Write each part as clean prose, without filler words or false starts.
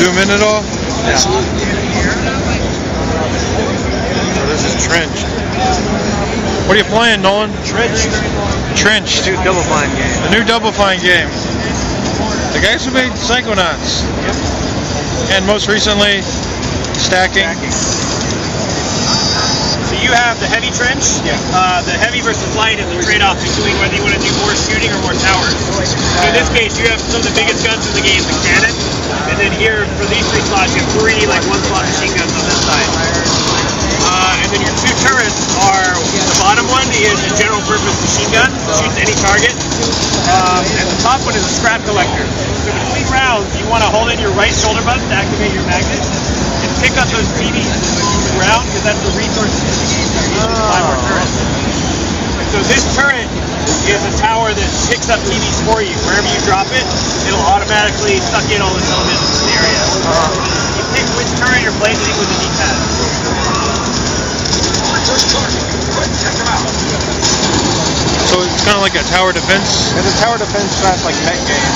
zoom in at all? Yeah. Oh, this is Trench. What are you playing, Nolan? Trenched. Trenched. New Double Fine game. The new Double Fine game. The guys who made Psychonauts. Yep. And most recently, Stacking. So you have the heavy trench. Yeah. The heavy versus light is a trade-off between whether you want to do more shooting or more towers. So in this case, you have some of the biggest guns in the game, the cannon. And then here, for these 3 slots, you have 3 like 1-slot machine guns on this side. And then your 2 turrets are, the bottom one is a general purpose machine gun, shoots any target. And the top one is a scrap collector. So between rounds, you want to hold in your right shoulder button to activate your magnet and pick up those TVs as they move around, because that's the resource in the game to use to buy more turrets. And so this turret is a tower that picks up TVs for you. Wherever you drop it, it'll automatically suck in all the televisions in the area. You pick which turret you're placing with the D-pad. So it's kind of like a tower defense? It's a tower defense slash like mech game.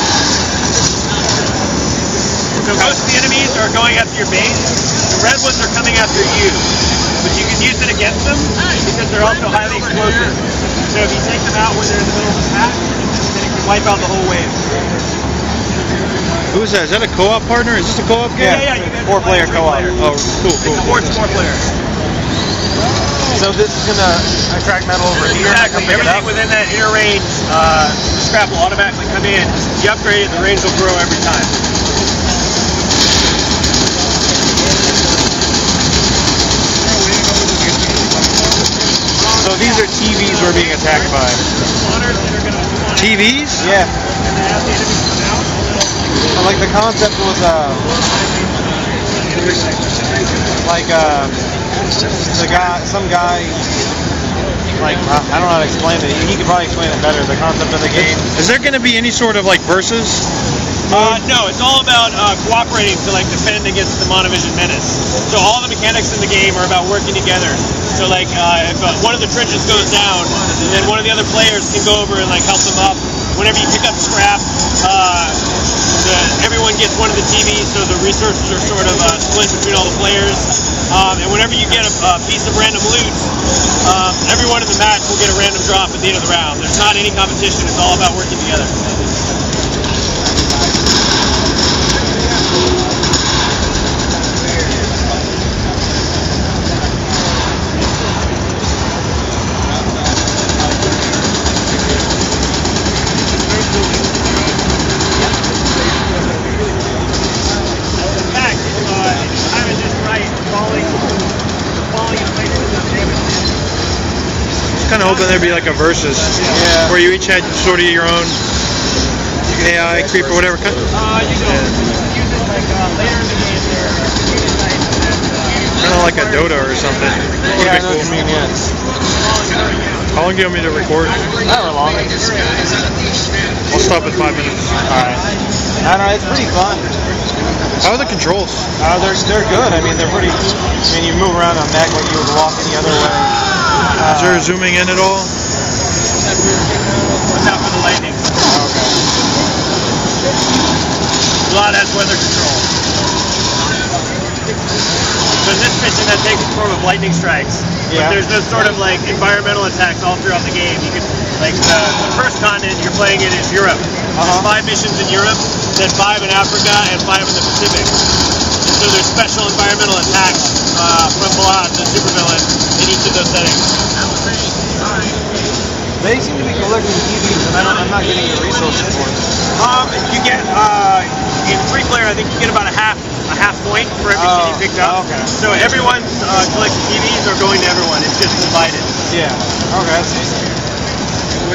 So most of the enemies are going after your base. The red ones are coming after you. But you can use it against them because they're also highly explosive. So if you take them out when they're in the middle of the pack, then you can wipe out the whole wave. Who is that? Is that a co-op partner? Is this a co-op game? Yeah. You can 4-player co-op. Oh, cool. It's 4 players. So this is gonna attract metal over here. Exactly. Everything within that inner range, the scrap will automatically come in. You upgrade it, the range will grow every time. So these are TVs we're being attacked by. TVs? Yeah. Like the concept was some guy, like, I don't know how to explain it. He could probably explain it better, the concept of the game. Is there going to be any sort of like versus? No, it's all about cooperating to like defend against the Monovision menace. So all the mechanics in the game are about working together. So like if one of the trenches goes down, then one of the other players can go over and like help them up. Whenever you pick up scrap, everyone gets one of the TVs, so the resources are sort of split between all the players. And whenever you get a piece of random loot, everyone in the match will get a random drop at the end of the round. There's not any competition, it's all about working together. Kind of hoping there'd be like a versus, where you each had sort of your own AI creep or whatever. You can use it like later in the game. Kind of like a Dota or something. Yeah, I know what you mean, yes. How long do you want me to record? Not long. I'll stop at 5 minutes. Alright. I don't know, it's pretty fun. How are the controls? They're good. I mean, they're pretty. I mean, you move around on mech like you would walk any other way. Is there zooming in at all? Watch out for the lightning. Okay. A lot has weather control. So in this mission, that takes the form of lightning strikes. Yeah. But there's no sort of like environmental attacks all throughout the game. You can like the first continent you're playing in is Europe. There's 5 missions in Europe, then 5 in Africa, and 5 in the Pacific. And so there's special environmental attacks from Vlad, the supervillain, in each of those settings. They seem to be collecting TVs, and I'm not getting the resources for it. You get in 3-player, I think you get about a half point for every city picked up. Okay. So everyone's collecting TVs are going to everyone. It's just divided. Yeah. Okay. I see.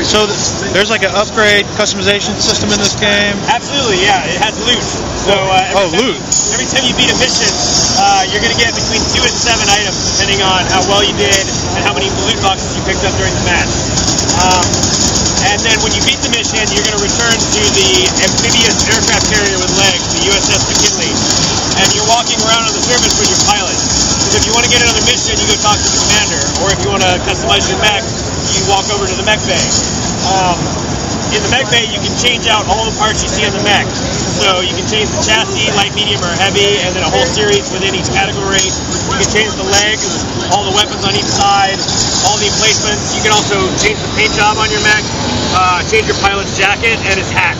So there's like an upgrade customization system in this game? Absolutely, yeah. It has loot. So every time you beat a mission, you're going to get between 2 and 7 items, depending on how well you did and how many loot boxes you picked up during the match. And then when you beat the mission, you're going to return to the amphibious aircraft carrier with legs, the USS McKinley. And you're walking around on the surface with your pilot. So if you want to get another mission, you go talk to the commander. Or if you want to customize your mech, you walk over to the mech bay. in the mech bay, you can change out all the parts you see on the mech. So you can change the chassis, light, medium, or heavy, and then a whole series within each category. You can change the legs, all the weapons on each side, all the emplacements. You can also change the paint job on your mech, change your pilot's jacket and his hat.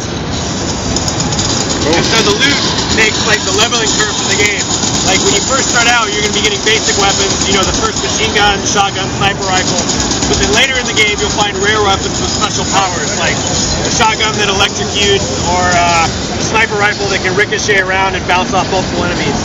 And so the loot makes like the leveling curve for the game. Like when you first start out, you're going to be getting basic weapons, you know, the first machine gun, shotgun, sniper rifle. But then later in the game, you'll find rare weapons with special powers, like a shotgun that electrocutes, or a sniper rifle that can ricochet around and bounce off multiple enemies.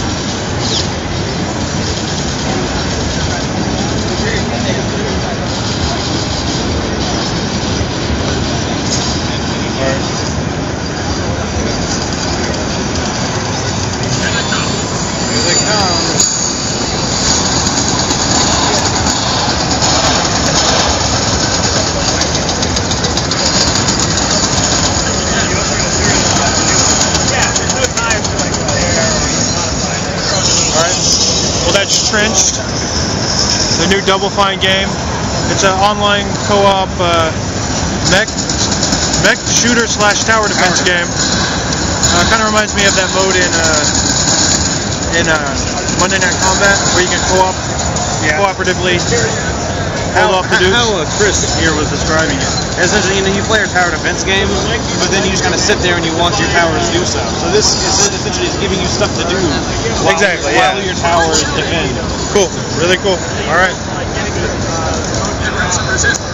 That's Trenched, the new Double Fine game. It's an online co-op mech shooter / tower defense game. Kind of reminds me of that mode in Monday Night Combat, where you can cooperatively hold off the dudes. How Chris here was describing it. Essentially, you play a tower defense game, but then you just kind of sit there and you watch your towers do so. So this is essentially giving you stuff to do while your towers defend. Cool. Really cool. All right.